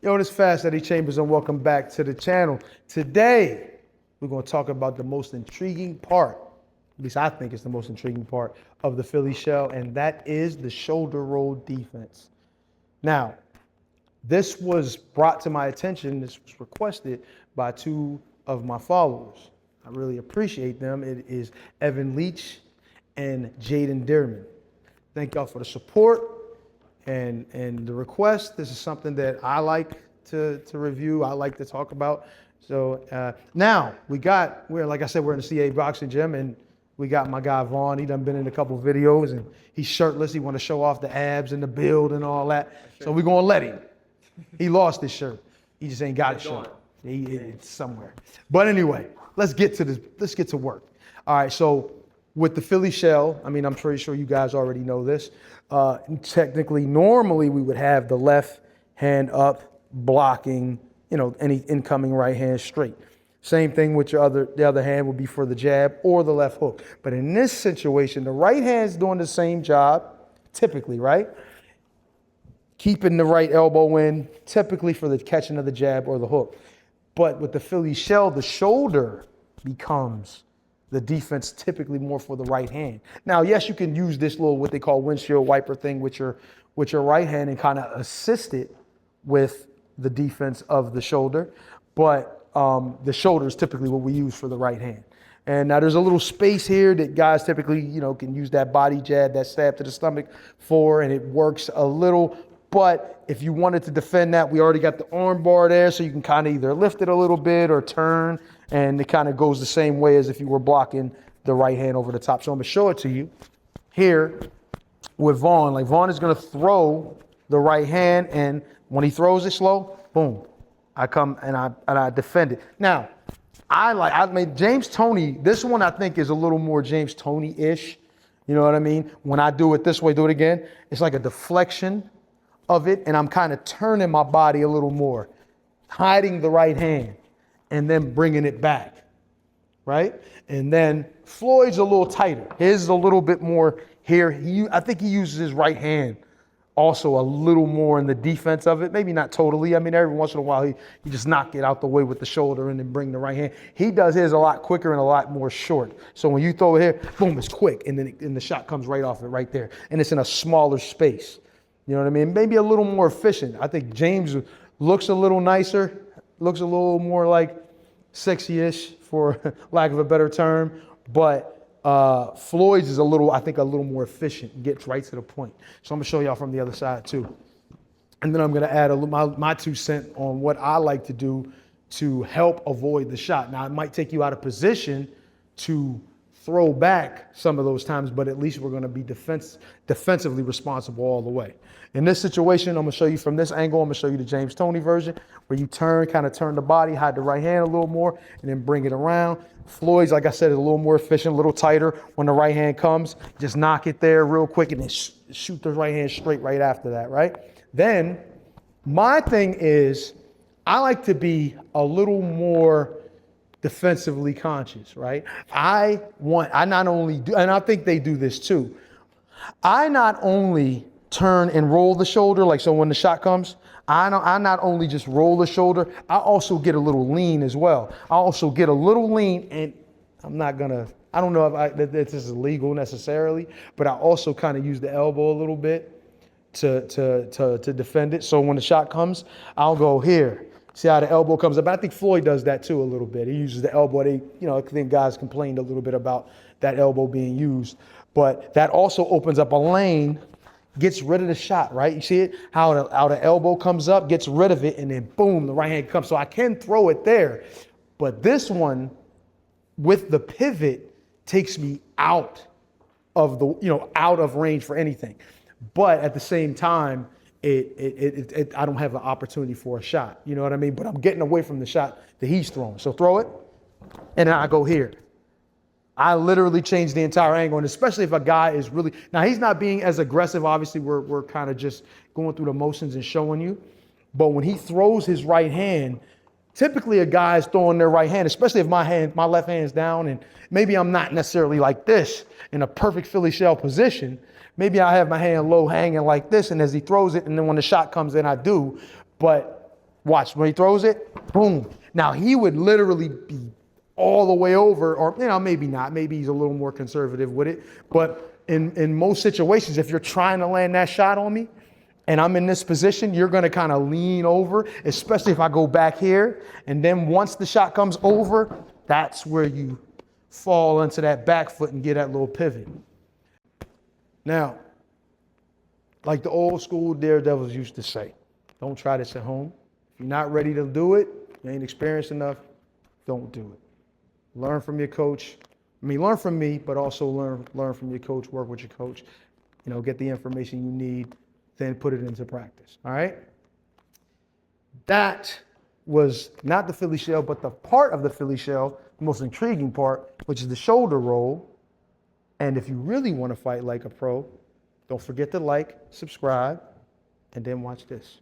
Yo, this Fast Eddie Chambers and welcome back to the channel. Today, we're going to talk about the most intriguing part, at least I think it's the most intriguing part of the Philly shell, and that is the shoulder roll defense. Now, this was brought to my attention, this was requested by two of my followers. I really appreciate them. It is Evan Leach and Jaden Dearman. Thank y'all for the support. And the request. This is something that I like to review. I like to talk about. So now we're like I said, we're in the CA boxing gym, and we got my guy Vaughn. He done been in a couple videos, and he's shirtless. He want to show off the abs and the build and all that. So we're gonna let him. He lost his shirt. He just ain't got his shirt. It's somewhere. But anyway, let's get to this. Let's get to work. All right. So with the Philly shell, I mean, I'm pretty sure you guys already know this. Technically, normally we would have the left hand up blocking, any incoming right hand straight. Same thing with the other hand would be for the jab or the left hook. But in this situation, the right hand's doing the same job, typically, right? Keeping the right elbow in, typically for the catching of the jab or the hook. But with the Philly shell, the shoulder becomes the defense, typically more for the right hand. Now, yes, you can use this little, what they call windshield wiper thing with your right hand and kind of assist it with the defense of the shoulder. But the shoulder is typically what we use for the right hand. And now there's a little space here that guys typically, can use that body jab, that stab to the stomach for, and it works a little. But if you wanted to defend that, we already got the arm bar there, so you can kind of either lift it a little bit or turn, and it kind of goes the same way as if you were blocking the right hand over the top. So I'm going to show it to you here with Vaughn. Like, Vaughn is going to throw the right hand, and when he throws it slow, boom, I come and I defend it. Now, I made James Toney. This one I think is a little more James Toney-ish. You know what I mean? When I do it this way, do it again. It's like a deflection of it, and I'm kind of turning my body a little more, hiding the right hand, and then bringing it back, right? And then Floyd's a little tighter. His is a little bit more here. I think he uses his right hand also a little more in the defense of it. Maybe not totally. I mean, every once in a while, he just knock it out the way with the shoulder and then bring the right hand. He does his a lot quicker and a lot more short. So when you throw it here, boom, it's quick, and then the shot comes right off it right there. And it's in a smaller space. You know what I mean? Maybe a little more efficient. I think James looks a little nicer, looks a little more like sexy-ish, for lack of a better term. But Floyd's is I think a little more efficient and gets right to the point. So I'm going to show y'all from the other side too. And then I'm going to add my 2 cents on what I like to do to help avoid the shot. Now, it might take you out of position to throw back some of those times, but at least we're going to be defensively responsible all the way. In this situation, I'm going to show you from this angle. I'm going to show you the James Toney version, where you kind of turn the body, hide the right hand a little more, and then bring it around. Floyd's, like I said, is a little more efficient, a little tighter. When the right hand comes, just knock it there real quick and then shoot the right hand straight right after that, right? Then my thing is, I like to be a little more defensively conscious, right? I not only do, and I think they do this too, I not only turn and roll the shoulder, like so when the shot comes, I not only just roll the shoulder, I also get a little lean as well. I also get a little lean, and I don't know if this is legal necessarily, but I also kind of use the elbow a little bit to defend it. So when the shot comes, I'll go here. See how the elbow comes up? I think Floyd does that too a little bit. He uses the elbow. I think guys complained a little bit about that elbow being used, but that also opens up a lane, gets rid of the shot, right? You see it? How the elbow comes up, gets rid of it, and then boom, the right hand comes. So I can throw it there, but this one with the pivot takes me out of out of range for anything. But at the same time, I don't have an opportunity for a shot. You know what I mean? But I'm getting away from the shot that he's throwing. So throw it, and then I go here. I literally change the entire angle, and especially if a guy is really, now he's not being as aggressive. Obviously, we're kind of just going through the motions and showing you. But when he throws his right hand, typically a guy is throwing their right hand, especially if my left hand's down, and maybe I'm not necessarily like this in a perfect Philly shell position. Maybe I have my hand low hanging like this, and as he throws it, and then when the shot comes in, I do. But Watch, when he throws it, boom. Now, he would literally be all the way over, or maybe not. Maybe he's a little more conservative with it. But in most situations, if you're trying to land that shot on me, and I'm in this position, you're going to kind of lean over, especially if I go back here. And then once the shot comes over, that's where you fall into that back foot and get that little pivot. Now, like the old school daredevils used to say, don't try this at home. If you're not ready to do it, you ain't experienced enough, don't do it. Learn from your coach. Learn from me, but also learn from your coach, work with your coach. Get the information you need, then put it into practice, all right? That was not the Philly shell, but the part of the Philly shell, the most intriguing part, which is the shoulder roll. And if you really want to fight like a pro, don't forget to like, subscribe, and then watch this.